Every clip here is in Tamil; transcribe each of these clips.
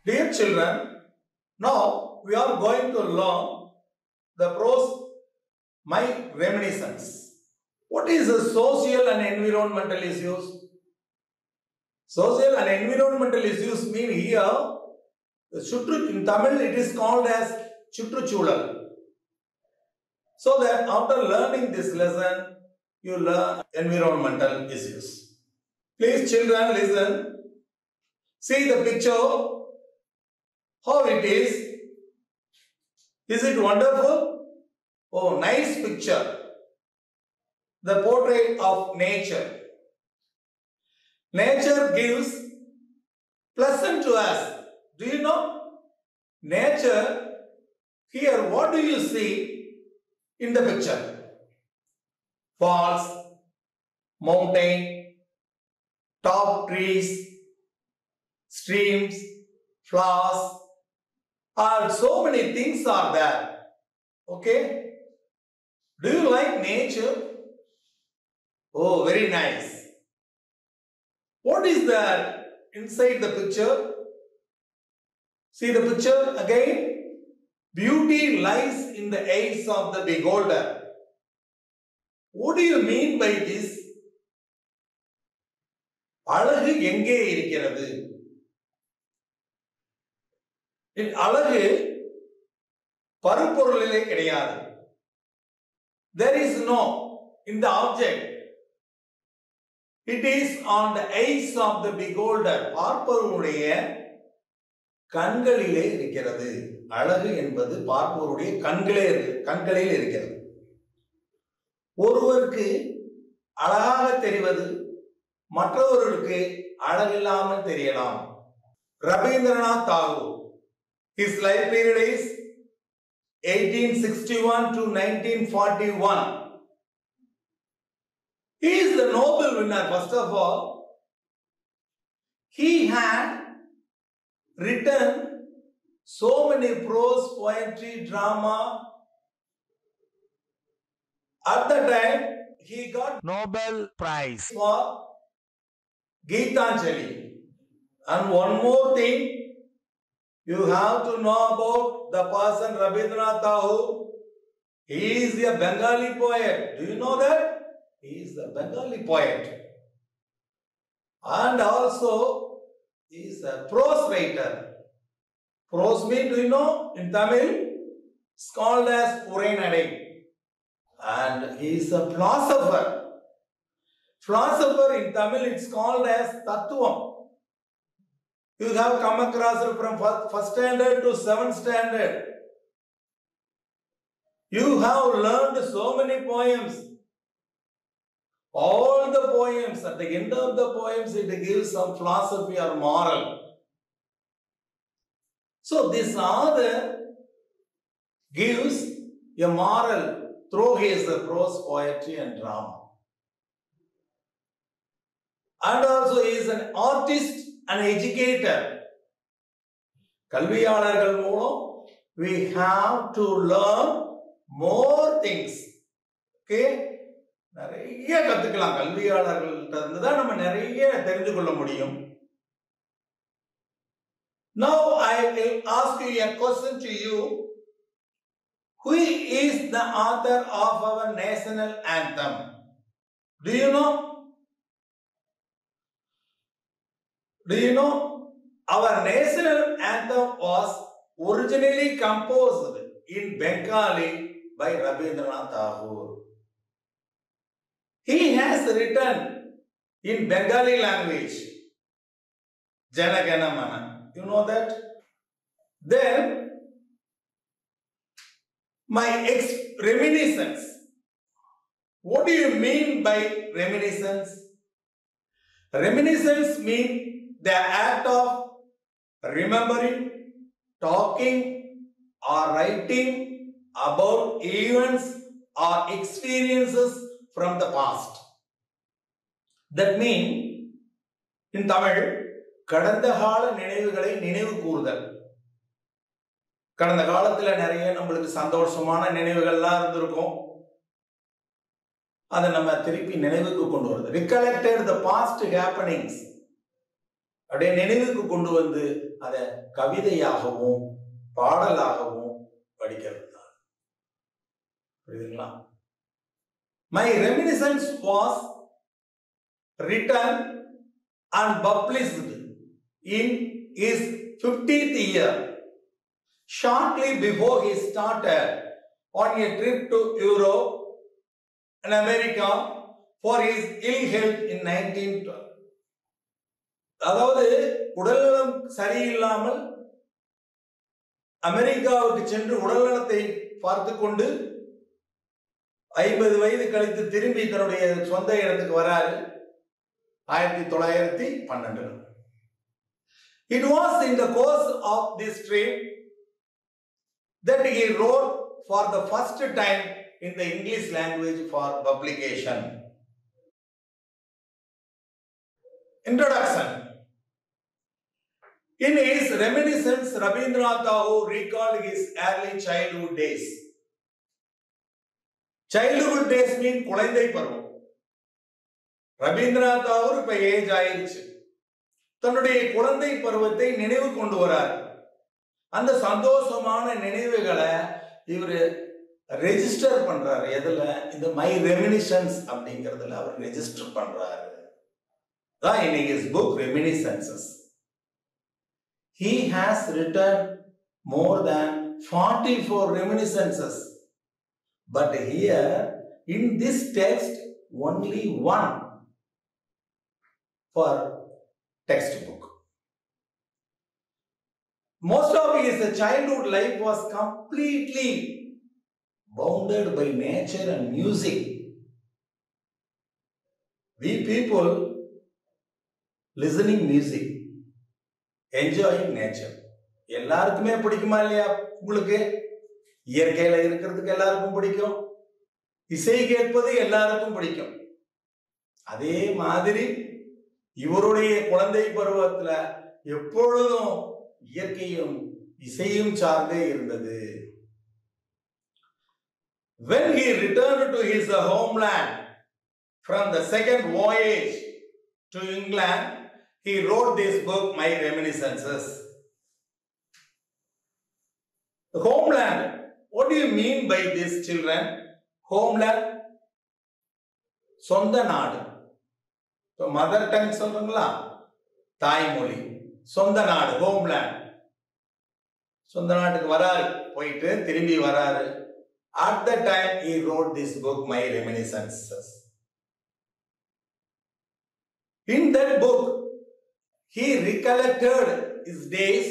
Dear children, now we are going to learn the prose My Reminiscence. What is the social and environmental issues? Social and environmental issues mean here, in Tamil it is called as Chutruchulal. So that after learning this lesson, you learn environmental issues. Please children listen. See the picture. How it is? Is it wonderful? Oh, nice picture. The portrait of nature. Nature gives pleasant to us. Do you know? Nature, here what do you see in the picture? Falls, mountain, top trees, streams, flowers, and so many things are there. Okay? Do you like nature? Oh, very nice. What is that inside the picture? See the picture again? Beauty lies in the eyes of the beholder. What do you mean by this? அழகு எங்கே இருக்கிறது? அழகு பருப்பொருளிலே கிடையாது. There is no in the object. It is on the eyes of the beholder. பார்ப்பவருடைய கண்களிலே இருக்கிறது. அழகு என்பது பார்ப்பவருடைய கண்களில் இருக்கிறது. ஒருவருக்கு அழகாக தெரிவது மற்றவர்களுக்கு அழகில்லாமல் தெரியலாம். Rabindranath Tagore. His life period is 1861 to 1941. He is the Nobel winner. First of all, he had written so many prose, poetry, drama. At the time, he got Nobel Prize for Geetanjali. And one more thing, you have to know about the person Rabindranath Tagore. He is a Bengali poet. Do you know that? He is a Bengali poet. And also, he is a prose writer. Prose means, do you know? In Tamil, it's called as Urenadai. And he is a philosopher. Philosopher in Tamil, it's called as Tattvam. You have come across it from first standard to 7th standard. You have learned so many poems. All the poems, at the end of the poems, it gives some philosophy or moral. So this author gives a moral through his prose, poetry and drama. And also he is an artist, an educator. Kalviyalargal moolam, we have to learn more things. Okay? நிறைய கத்துக்கலாம். கல்வியாளர்கள்ட்ட இருந்து தான் நம்ம நிறைய தெரிந்து கொள்ள முடியும். Now I will ask you a question to you. Who is the author of our national anthem? Do you know? Do you know? Our national anthem was originally composed in Bengali by Rabindranath Tagore. He has written in Bengali language, Jana Gana Mana. You know that? Then, my reminiscence. What do you mean by reminiscence? Reminiscence means the act of remembering, talking or writing about events or experiences from the past. That means, in Tamil, கடந்த கால நினைவுகளை நினைவு கூறுதல். கடந்த காலத்துல நிறைய நம்மளுக்கு சந்தோஷமான நினைவுகள்லாம் இருந்திருக்கும். அதை நம்ம திருப்பி நினைவுக்கு கொண்டு வருது. Recollected the past happenings. அப்படியே நினைவுக்கு கொண்டு வந்து அதை கவிதையாகவும் பாடலாகவும் படிக்கிறது தான். புரியுதுங்களா? My Reminiscence was written and published in his 50th year, shortly before he started on a trip to Europe and America for his ill health in 1912. அதாவது உடல்நலம் சரியில்லாமல் அமெரிக்காவுக்கு சென்று உடல்நலத்தை பார்த்து கொண்டு 50 வயது கழித்து திரும்பி தன்னுடைய சொந்த இடத்துக்கு வராரு 1912. It was in the course of this trip that he wrote for the first time in the English language for publication. Introduction. In his Reminiscence, Rabindranath Tagore recalled his early childhood days. Childhood days mean குழந்தை பருவம். ரவீந்திரநாத் தாகூர் இப்ப ஏஜ் ஆயிடுச்சு. தன்னுடைய குழந்தை பருவத்தை நினைவு கொண்டு வரார். அந்த சந்தோஷமான நினைவுகளை இவர் ரெஜிஸ்டர் பண்றாரு. எதுல? இந்த மை ரெமினிசன்ஸ் அப்படிங்கிறதுல அவர் ரெஜிஸ்டர் பண்றாரு. தான் in his book Reminiscences. He has written more than 44 reminiscences. But here in this text only one for textbook. Most of his childhood life was completely bounded by nature and music. We people listening music, enjoying nature. எல்லாருக்குமே பிடிக்குமா இல்லையா? உங்களுக்கு இயற்கையில இருக்கிறதுக்கு எல்லாருக்கும் பிடிக்கும், இசை கேட்பது எல்லாருக்கும் பிடிக்கும். அதே மாதிரி இவருடைய குழந்தை பருவத்துல எப்பொழுதும் இயற்கையும் இசையும் சார்ந்தே இருந்தது. When he returned to his homeland from the second voyage to England, he wrote this book, My Reminiscences. The homeland. What do you mean by this, children? Homeland. சொந்த நாடு. மதர் டங் சொல்றீங்களா? தாய்மொழி. சொந்த நாடு, homeland. சொந்த நாட்டுக்கு வராரு, போயிட்டு திரும்பி வராரு. At that time he wrote this book, My Reminiscences. In that book he recollected his days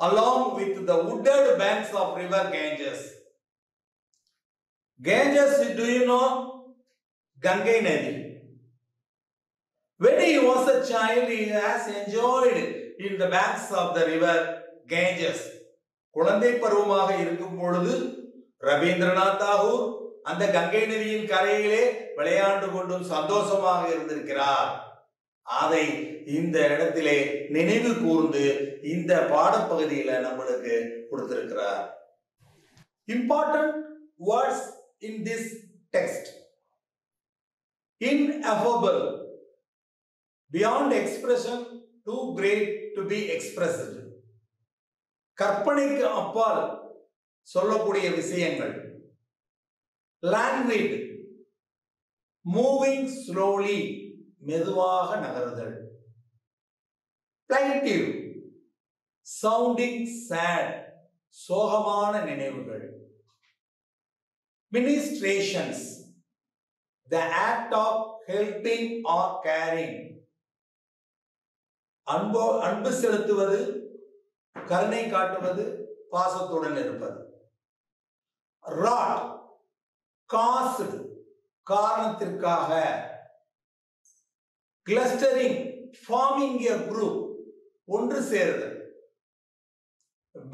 along with the wooded banks of river Ganges. Ganges, do you know? Gangai Nadi. When he was a child, he has enjoyed in the banks of the river Ganges. குழந்தை பருவமாக இருக்கும் பொழுது ரவீந்திரநாத் தாகூர் அந்த கங்கை நதியின் கரையிலே விளையாண்டு கொண்டும் சந்தோஷமாக இருந்திருக்கிறார். அதை இந்த இடத்திலே நினைவு கூர்ந்து இந்த பாடப்பகுதியில நம்மளுக்கு கொடுத்திருக்கிறார். Important words in this text. Ineffable, beyond expression, too great to be expressed. கற்பனைக்கு அப்பால் சொல்லக்கூடிய விஷயங்கள். Languid, moving slowly, மெதுவாக நகருதல். Plaintive, sounding sad, சோகமான நினைவுகள். Ministrations, the act of helping or caring. அன்பு செலுத்துவது, கருணை காட்டுவது, பாசத்துடன் இருப்பது. Wrought, caused, காரணத்திற்காக. Clustering, forming a group, ஒன்று சேருதல்.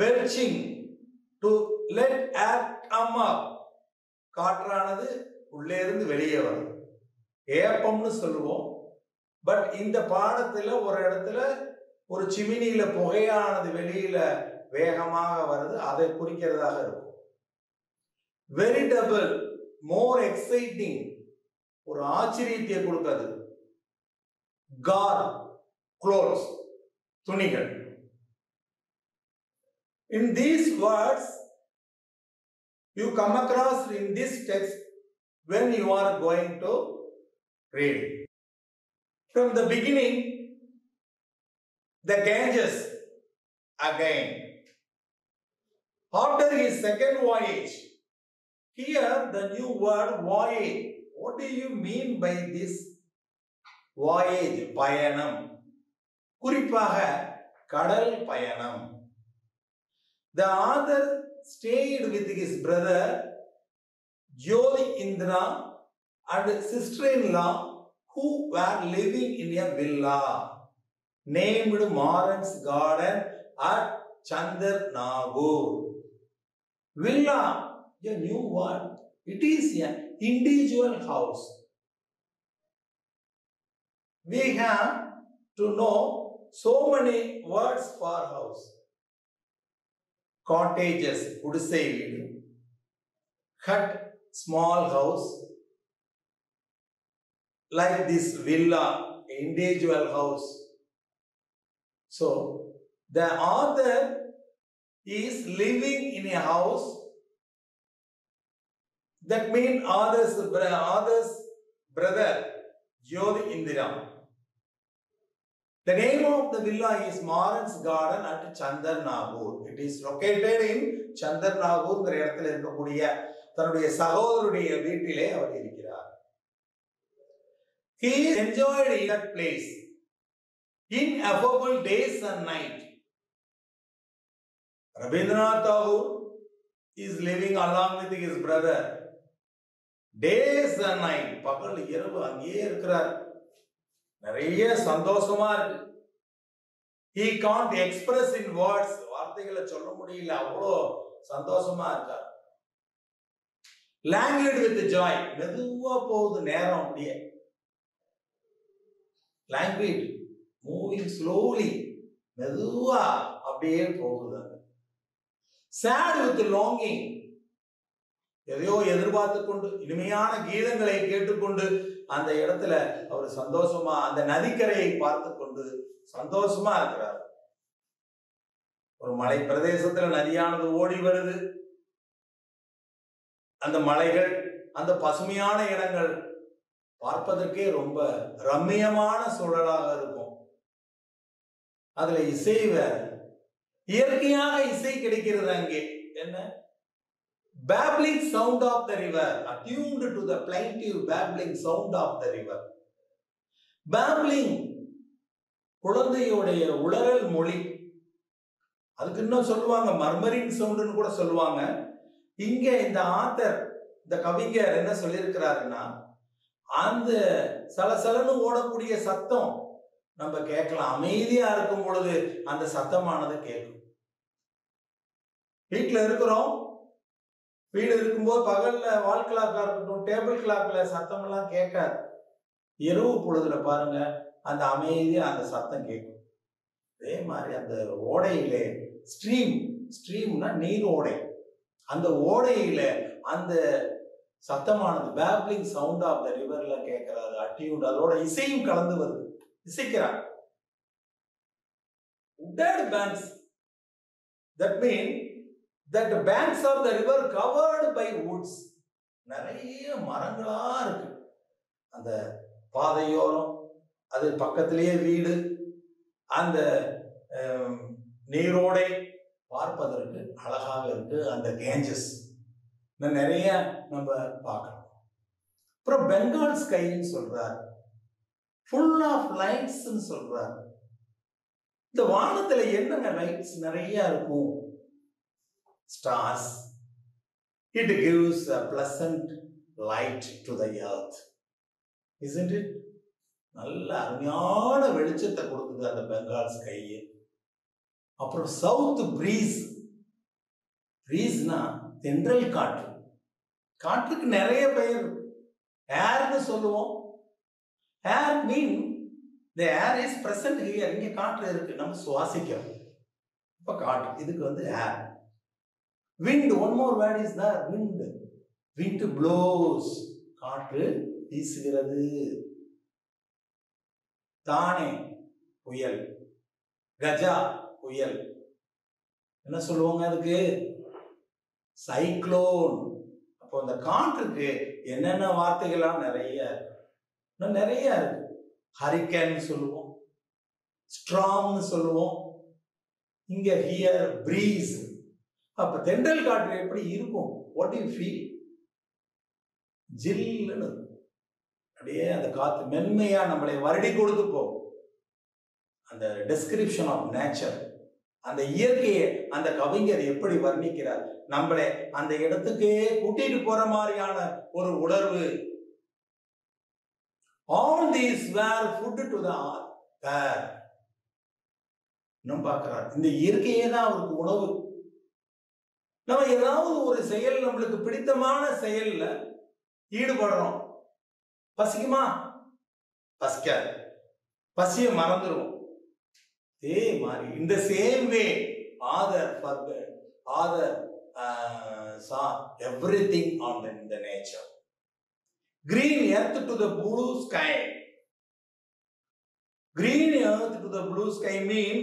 Belching, to let air come up, காற்றானது உள்ளே இருந்து வெளியே வரும். ஏப்பம்னு சொல்லுவோம். பட் இந்த பாடத்துல ஒரு இடத்துல ஒரு சிமினியில புகையானது வெளியில வேகமாக வருது, அதை குறிக்கிறதாக இருக்கும். Veritable, more exciting, ஒரு ஆச்சரியத்தை கொடுக்கிறது. God, clothes, துணிகள். In these words, you come across in this text when you are going to read. From the beginning, the Ganges again. After his second voyage, here the new word voyage. What do you mean by this voyage? பயணம். குறிப்பாக கடல் பயணம். The author stayed with his brother Jyoti Indra and sister-in-law who were living in a villa named Maran's Garden at Chandarnagur. Villa, a new word. It is an individual house. We have to know so many words for house. Cottages, குடிசை வீடு. Hut, small house. Like this villa, individual house. So, the author is living in a house. That means author's brother, Jyoti Indira. The name of the villa is Maran's Garden at Chandarnagur. It is located in Chandarnagur. இடத்தில் இருக்கக்கூடிய தன்னுடைய சகோதரருடைய வீட்டிலே அவர் இருக்கிறார். He enjoyed in that place ineffable days and night. Rabindranath Tagore is living along with his brother. Days and night. பகல் இரவு அங்கேயே இருக்கிறார். நிறைய சந்தோஷமா இருக்கு. He can't express in words. வார்த்தைகளை சொல்ல முடியல. அவ்வளோ சந்தோஷமா இருக்கார். Languid with joy. மெதுவா போகுது நேரம் அப்படியே. Languid. Moving slowly. மெதுவா அப்படியே போகுது. Sad with longing. எதையோ எதிர்பார்த்து கொண்டு இனிமையான கீதங்களை கேட்டுக்கொண்டு அந்த இடத்துல அவர் சந்தோஷமா அந்த நதிக்கரையை பார்த்து கொண்டு சந்தோஷமா இருக்கிறார். ஒரு மலை பிரதேசத்துல நதியானது ஓடி வருது. அந்த மலைகள், அந்த பசுமையான இடங்கள் பார்ப்பதற்கே ரொம்ப ரம்மியமான சூழலாக இருக்கும். அதுல இசை வேற, இயற்கையாக இசை கிடைக்கிறது. அங்கே என்ன? Babbling sound of the river, attuned to the plaintive babbling sound of the river. Babbling, குழந்தையுடைய உளறல் மொழி. அதுக்கு இன்னும் சொல்லுவாங்க மர்மரிங் சவுண்டுன்னு கூட சொல்லுவாங்க. இங்க இந்த ஆத்தர், இந்த கவிஞர் என்ன சொல்லியிருக்கிறாருன்னா, அந்த சலசலன்னு ஓடக்கூடிய சத்தம் நம்ம கேட்கலாம். அமைதியா இருக்கும் பொழுது அந்த சத்தமானது கேட்கும். வீட்டுல இருக்கிறோம், வீடு இருக்கும்போது பகல்ல வால் கிளாக்கா இருக்கட்டும், டேபிள் கிளாக்ல சத்தம் எல்லாம் கேட்காது. இரவு பொழுதுல பாருங்க அந்த அமைதியா அந்த சத்தம் கேட்கும். அதே மாதிரி அந்த ஓடையிலே ஸ்ட்ரீம்னா நீர் ஓடை, அந்த ஓடையில அந்த சத்தமானது பேப்ளிங் சவுண்ட் ஆஃப் த ரிவர்ல கேட்கிறாரு. அட்டியூட், அதோட இசையும் கலந்து வருது, இசைக்கிறார். Wooded banks, that means that the banks of the river covered by woods. நிறைய மரங்களா இருக்கு அந்த பாதையோரம். அது பக்கத்திலேயே வீடு. அந்த நீரோடை பார்ப்பதற்கு அழகாக இருக்கு. அந்த கேஞ்சஸ் நிறைய நம்ம பார்க்கணும். அப்புறம் பெங்கால் ஸ்கைன்னு சொல்றார், ஃபுல் ஆஃப் லைட்ஸ் சொல்றார். இந்த வானத்துல என்னங்க லைட்ஸ் நிறைய இருக்கும். Stars. It gives a pleasant light to the earth, isn't it? நல்ல அருமையான வெளிச்சத்தை கொடுக்குது அந்த பெங்கால் ஸ்கை. அப்புறம் சவுத் பிரீஸ். பிரீஸ்னா தென்றல் காற்று. காற்றுக்கு நிறைய பெயர். ஏர்னு சொல்லுவோம். ஏர் மீன் the air is present here. இங்க காற்று இருக்கு, நம்ம சுவாசிக்கிறோம். இப்ப காற்று, இதுக்கு வந்து ஏர். wind, one more word is there, wind. wind blows, காற்று வீசுகிறது. தானே, புயல். கஜா புயல். என்ன சொல்லுவாங்க அதுக்கு? சைக்ளோன். அப்போ அந்த காற்றுக்கு என்னென்ன வார்த்தைகள்லாம் நிறைய இருக்கு. ஹரிக்கேன் சொல்லுவோம், ஸ்ட்ராங்னு சொல்லுவோம், இங்க ஹியர் பிரீஸ். அப்ப தென்றல் காற்று எப்படி இருக்கும்? What do you feel? ஜில்லுன்னு அப்படியே அந்த காத்து மென்மையா நம்மளை வருடி கொடுத்து போகும். அந்த டெஸ்கிரிப்ஷன் ஆஃப் நேச்சர், அந்த இயற்கையை அந்த கவிஞர் எப்படி வர்ணிக்கிறார், நம்மளை அந்த இடத்துக்கே கூட்டிட்டு போற மாதிரியான ஒரு உணர்வு. All these were food to the earth. இன்னும் பார்க்கிறார், இந்த இயற்கையே தான் அவருக்கு உணவு. நம்ம ஏதாவது ஒரு செயல், நம்மளுக்கு பிடித்தமான செயல்ல ஈடுபடுறோம், பசிக்குமா? பசிக்காது, பசிய மறந்துடும். இதே மாதிரி இந்த same way author forget, author saw everything on the nature. Green earth to the blue sky. Green earth to the blue sky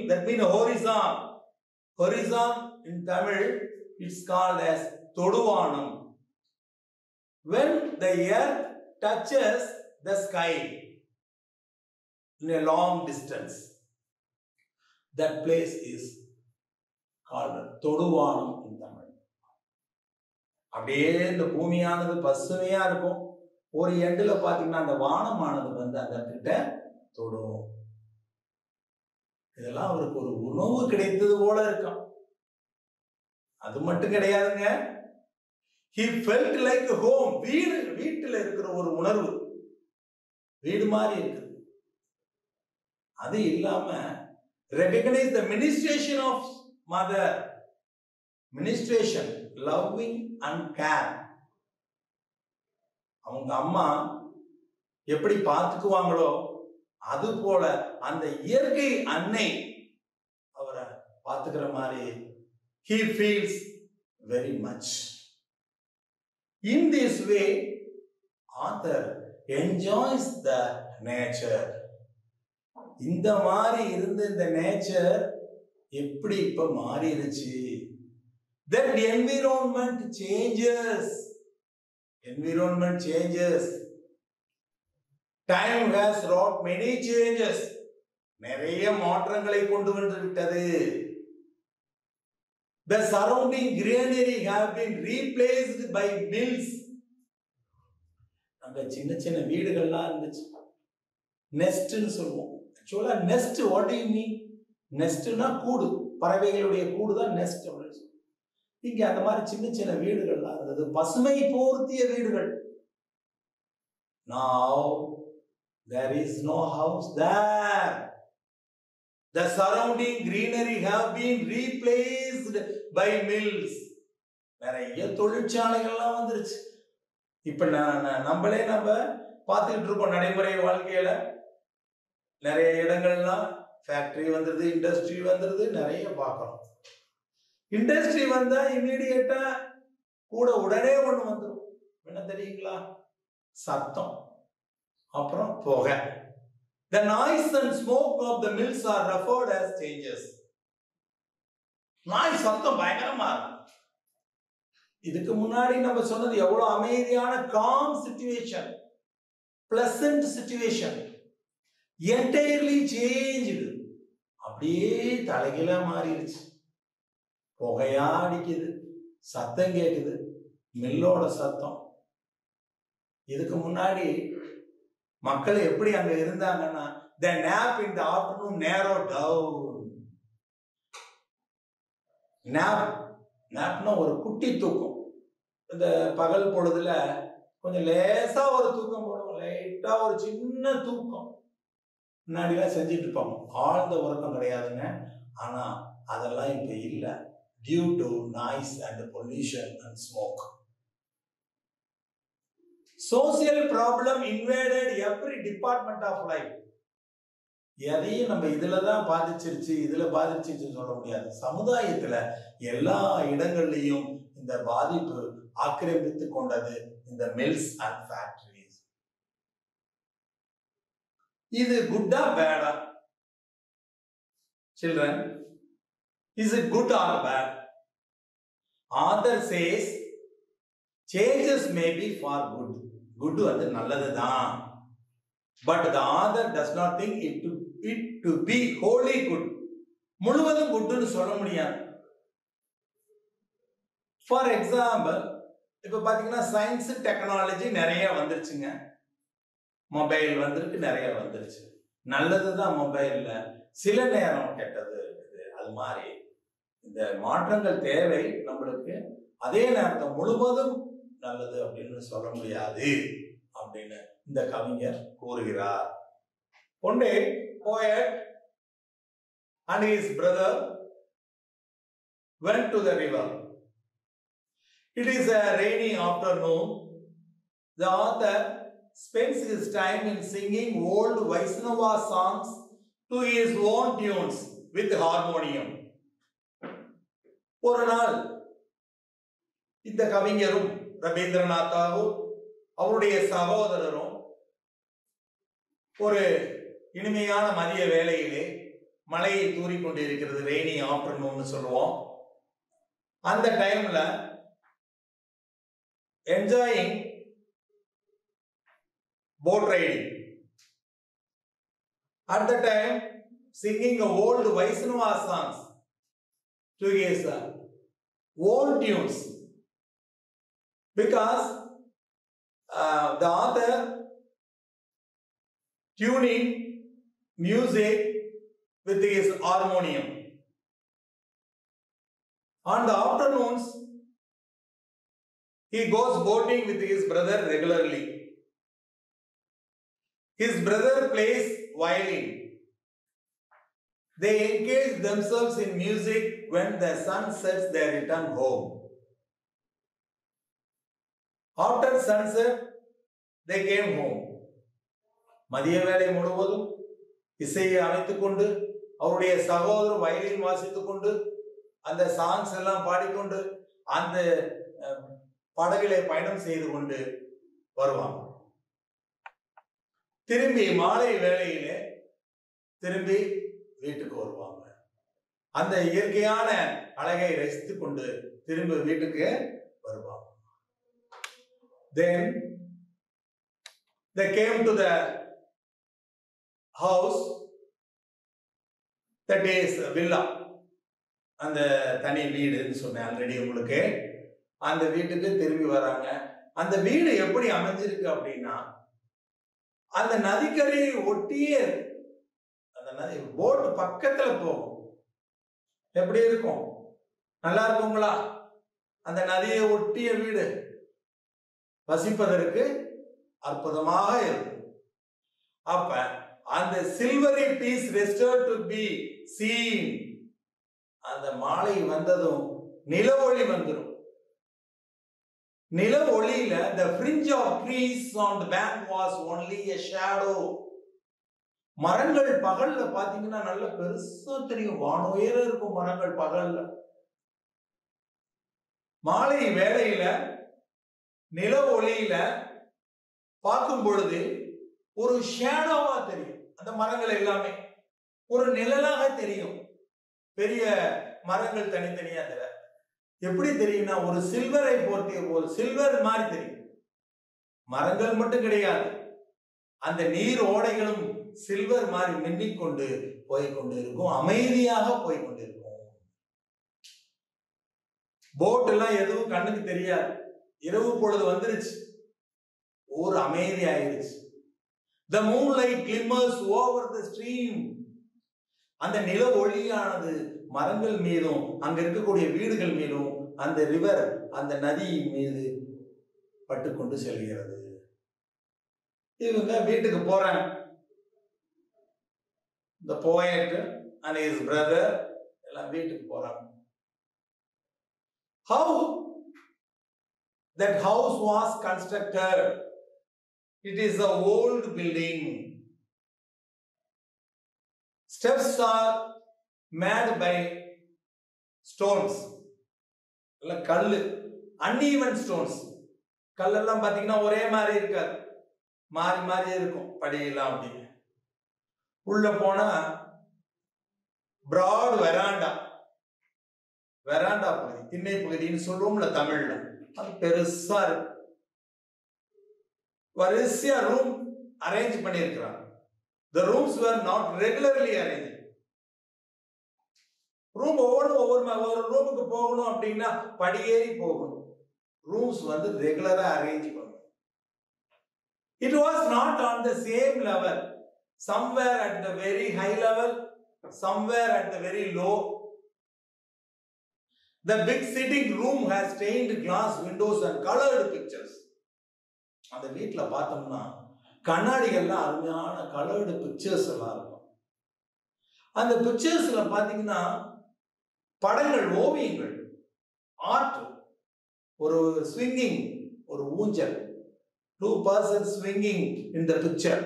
that means horizon. Horizon in Tamil it's called as Toduvanam. When the earth touches the sky in a long distance, that place is called Toduvanam in Tamil. அப்படியே இந்த பூமியானது பசுமையா இருக்கும். ஒரு எண்டுல பாத்தீங்கன்னா அந்த வானமானது வந்து அந்த கிட்ட தொடும். இதெல்லாம் அவருக்கு ஒரு உணவு கிடைத்தது போல இருக்கும். அது மட்டும் கிடையாதுங்க, he felt like home. வீட்டுல இருக்கிற ஒரு உணர்வு, வீடு மாதிரி இருக்கு. அது இல்லாம recognize the ministration of mother. Ministration, loving and care. அவங்க அம்மா எப்படி பார்த்துக்குவாங்களோ அது போல அந்த இயற்கை அன்னை அவரை பார்த்துக்கிற மாதிரி he feels very much. In this way, author enjoys the nature. இந்த மாதிரி இருந்த இந்த நேச்சர் எப்படி இப்ப மாறிடுச்சு? That environment changes. Environment changes. Time has wrought many changes. நிறைய மாற்றங்களை கொண்டு வந்து விட்டது. The surrounding greenery have been replaced by mills. அங்க சின்ன சின்ன வீடுகள்லாம் இருந்துச்சு, நெஸ்ட்னு சொல்லுவோம். ஆக்சுவலா nest, what do you mean? நெஸ்ட்னா கூடு, பறவைகளுடைய கூடு தான் நெஸ்ட் அப்படின்னு சொல்லுவோம். இங்க அந்த மாதிரி சின்ன சின்ன வீடுகள்லாம் இருந்தது, பசுமை போர்த்திய வீடுகள். Now there is no house there. The surrounding greenery have been replaced by mills. நிறைய தொழிற்சாலைகள்லாம் வந்துருச்சு. இப்ப நம்ம பார்த்துக்கிட்டு இருக்கோம் நடைமுறை வாழ்க்கையில. நிறைய இடங்கள்லாம் ஃபேக்டரி வந்துருது, இண்டஸ்ட்ரி வந்துருது, நிறைய பார்க்கணும். இண்டஸ்ட்ரி வந்தா இமீடியட்டா கூட உடனே ஒண்ணு வந்துடும். என்ன தெரியுங்களா? சத்தம், அப்புறம் புகை. The noise and smoke of the mills are referred as changes. நாய் சத்தம் பயங்கரமா இருக்கும். இதுக்கு முன்னாடி நம்ம சொன்னது எவ்வளவு அமைதியான com situation, pleasant situation, entirely changed. அப்படியே தலைகீழா மாறிடுச்சு. புகையா அடிக்குது, சத்தம் கேக்குது, மில்லோட சத்தம். இதுக்கு முன்னாடி மக்கள் எப்படி அங்க இருந்தாங்கன்னா, the nap in the afternoon narrowed down. நாப்னா ஒரு குட்டி தூக்கம். இந்த பகல் பொழுதுல கொஞ்சம் லேசா ஒரு தூக்கம் போடுவோம், லைட்டா ஒரு சின்ன தூக்கம் முன்னாடி எல்லாம் செஞ்சுட்டு இருப்பாங்க. ஆழ்ந்த உறக்கம் கிடையாதுங்க. ஆனா அதெல்லாம் இப்ப இல்ல, due to noise and pollution and smoke. Social problem invaded every department of life. எதையும் நம்ம இதுலதான் பாதிச்சிருச்சு, இதுல பாதிச்சிருச்சுன்னு சொல்ல முடியாது. சமுதாயத்துல எல்லா இடங்கள்லயும் இந்த பாதிப்பு ஆக்கிரமித்து கொண்டது இந்த மில்ஸ் அண்ட் ஃபேக்டரிஸ். இது குட்டா பேடா? Children, is it good or bad? Author says changes may be for good. Good வந்து நல்லதுதான். But the author does not think it to be wholly good. முழுவதும் குட்னு சொல்ல முடியாது. For example, இப்ப பாத்தீங்கன்னா சயின்ஸ் டெக்னாலஜி நிறைய வந்துருச்சுங்க. மொபைல் வந்திருக்கு, நிறைய வந்துருச்சு. நல்லதுதான் மொபைல்ல, சில நேரம் கெட்டது இருக்குது. அது மாதிரி இந்த மாற்றங்கள் தேவை நம்மளுக்கு. அதே நேரத்தில் முழுவதும் நல்லது அப்படின்னு சொல்ல முடியாது அப்படின்னு இந்த கவிஞர் கூறுகிறார். One day, poet and his brother went to the river. It is a rainy afternoon. The author spends his time in singing old Vaishnava songs to his own tunes with harmonium. ஒரு நாள் இந்த கவிஞரும் ரவீந்திரநாத் தாகூர் அவருடைய சகோதரரும் ஒரு இனிமையான மதிய வேளையிலே மழையை தூறிக்கொண்டிருக்கிறது. ரெய்னி ஆஃப்டர்நூன் சொல்லுவோம். அந்த டைம்ல enjoying boat riding. At the time, singing old Vaishnava songs to his own tunes, because the author tuning music with his harmonium. On the afternoons, he goes boating with his brother regularly. His brother plays violin. They engage themselves in music when the sun sets. They return home. After sunset, they came home. மதிய வேளை முழுவதும் இசையை அமைத்துக் கொண்டு அவருடைய சகோதரர் வயலின் வாசித்துக் கொண்டு அந்த சாங்ஸ் எல்லாம் பாடிக்கொண்டு அந்த படகிலே பயணம் செய்து கொண்டு வருவாங்க. திரும்பி மாலை வேளையிலே திரும்பி வீட்டுக்கு வருவாங்க. அந்த இயற்கையான அழகை ரசித்துக் கொண்டு திரும்ப வீட்டுக்கு வருவாங்க. Then they came to the house, that is villa. அந்த தனி வீடுன்னு சொன்னேன் ஆல்ரெடி உங்களுக்கு. அந்த வீட்டுக்கு திரும்பி வராங்க. அந்த வீடு எப்படி அமைஞ்சிருக்கு அப்படின்னா, அந்த நதிக்கரையை ஒட்டியே இருக்கு. அந்த நதி போட் பக்கத்துல போகும். எப்படி இருக்கும்? நல்லா இருக்குங்களா? அந்த நதியை ஒட்டிய வீடு வசிப்பதற்கு அற்புதமாக இருக்கும். அப்ப அந்த silvery piece restored to be seen. அந்த மாலை வந்ததும் நில ஒளி வந்துடும். நில ஒளியில the fringe of trees on the bank was only a shadow. மரங்கள் பகல்ல பாத்தீங்கன்னா நல்ல பெருசா தெரியும். வானுயர இருக்கும் மரங்கள் பகல்ல. மாலை வேளையில நில ஒளியில பார்க்கும் பொழுது ஒரு ஷேடோவா தெரியும். அந்த மரங்கள் எல்லாமே ஒரு நிழலாக தெரியும். பெரிய மரங்கள் தனித்தனியா தெரியல. எப்படி தெரியும்னா ஒரு சில்வரை போர்த்திய போல் சில்வர் மாதிரி தெரியும். மரங்கள் மட்டும் கிடையாது, அந்த நீர் ஓடைகளும் சில்வர் மாதிரி மின்னிக்கொண்டு போய்கொண்டு இருக்கும். அமைதியாக போய்கொண்டு இருக்கும். போட் எல்லாம் எதுவும் கண்ணுக்கு தெரியாது. இரவு பொழுது வந்துருச்சு, ஊர் அமைதி ஆயிருச்சு. The moonlight glimmers over the stream. அந்த நில ஒளியானது மரங்கள் மீதும் அங்க இருக்கக்கூடிய வீடுகள் மீதும் அந்த ரிவர் அந்த நதியின் மீது பட்டுக்கொண்டு செல்கிறது. இவங்க வீட்டுக்கு போறாங்க. The poet and his brother எல்லாம் வீட்டுக்கு போறாங்க. How that house was constructed? It is an old building. Steps are made by stones. கல்லு, uneven stones. கல்லெல்லாம் பாத்தீங்கன்னா ஒரே மாதிரி இருக்காது, மாறி மாறி இருக்கும் படியெல்லாம். அப்படி உள்ள போனா broad veranda. Veranda பகுதி, திண்ணை பகுதின்னு சொல்றோம்ல தமிழ்ல. அது பெருசா இருக்கு. வரிசையா ரூம் அரேஞ்ச் பண்ணியிருக்கிறாங்க. The rooms were not regularly arranged. Room ஒவ்வொரு ரூமுக்கு போகணும் அப்படின்னா படியேறி போகணும். ரூம்ஸ் வந்து ரெகுலரா அரேஞ்ச் பண்ணணும். It was not on the same level. Somewhere at the very high level, somewhere at the very low. The big sitting room has stained glass windows and colored pictures. அந்த வீட்டில் பார்த்தோம்னா கண்ணாடிகள்லாம் அருமையான கலர்டு பிக்சர்ஸ் எல்லாம் இருக்கும். அந்த பிக்சர்ஸ்ல பார்த்தீங்கன்னா படங்கள், ஓவியங்கள், ஆர்ட், ஒரு ஸ்விங்கிங், ஒரு ஊஞ்சல், 2 persons swinging in the picture.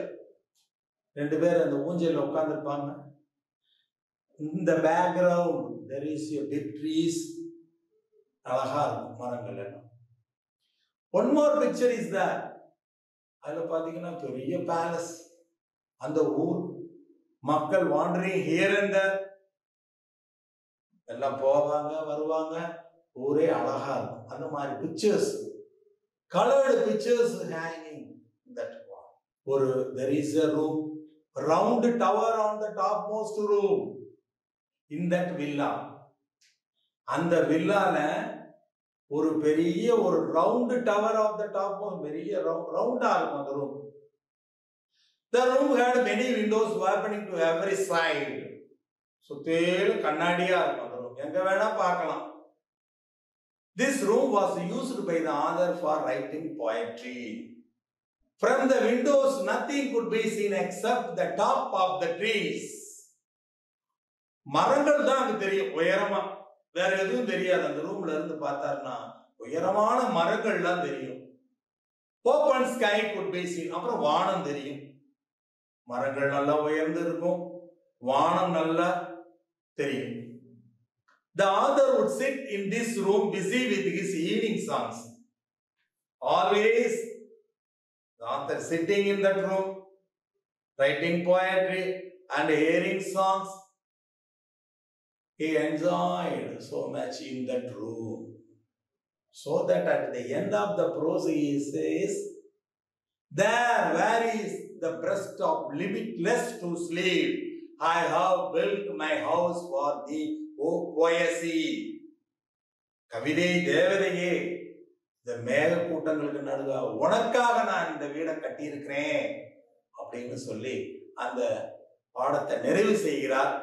2 பேர் அந்த ஊஞ்சல்ல உட்கார்ந்திருப்பாங்க. In the background there is a big trees. அழகா இருக்கும் மரங்கள் எல்லாம். One more picture is that. அதுல பாத்தீங்கன்னா பெரிய பேலஸ், அந்த ஊர் மக்கள் வாண்டரிங் ஹியர் அண்ட் தேர், எல்லாம் போவாங்க வருவாங்க, ஊரே அழகா இருக்கும். அந்த மாதிரி pictures, colored pictures hanging in that wall. ஒரு there is a room, round tower on the topmost room in that villa. அந்த வில்லால ஒரு பெரிய ஒரு round tower of the top, பெரிய ரவுண்டா இருக்கும் அந்த room. The room had many windows opening to every side. சுத்தேல கண்ணாடியா இருக்கும் அந்த ரூம், எங்க வேணா பார்க்கலாம். This room was used by the author for writing poetry. From the windows nothing could be seen except the top of the trees. மரங்கள் தான் அங்க தெரியும் உயரமா, வேற எதுவும் தெரியாது. அந்த ரூம்ல இருந்து பார்த்தாருன்னா உயரமான மரங்கள்லாம் தெரியும். Open sky could be seen. அப்புறம் வானம் தெரியும். மரங்கள் நல்லா உயர்ந்து இருக்கும், வானம் நல்லா தெரியும். The author would sit in this room busy with his evening songs. Always the author sitting in that room, writing poetry and hearing songs. He enjoyed so much in that room, so that at the end of the prose he says, there where is the breast of limitless to sleep, I have built my house for thee, O poesy. கவிதை தேவதையே, இந்த மேக கூட்டங்களுக்கு நடுவே உனக்காக நான் இந்த வீடை கட்டியிருக்கிறேன் அப்படின்னு சொல்லி அந்த பாடத்தை நிறைவு செய்கிறார்.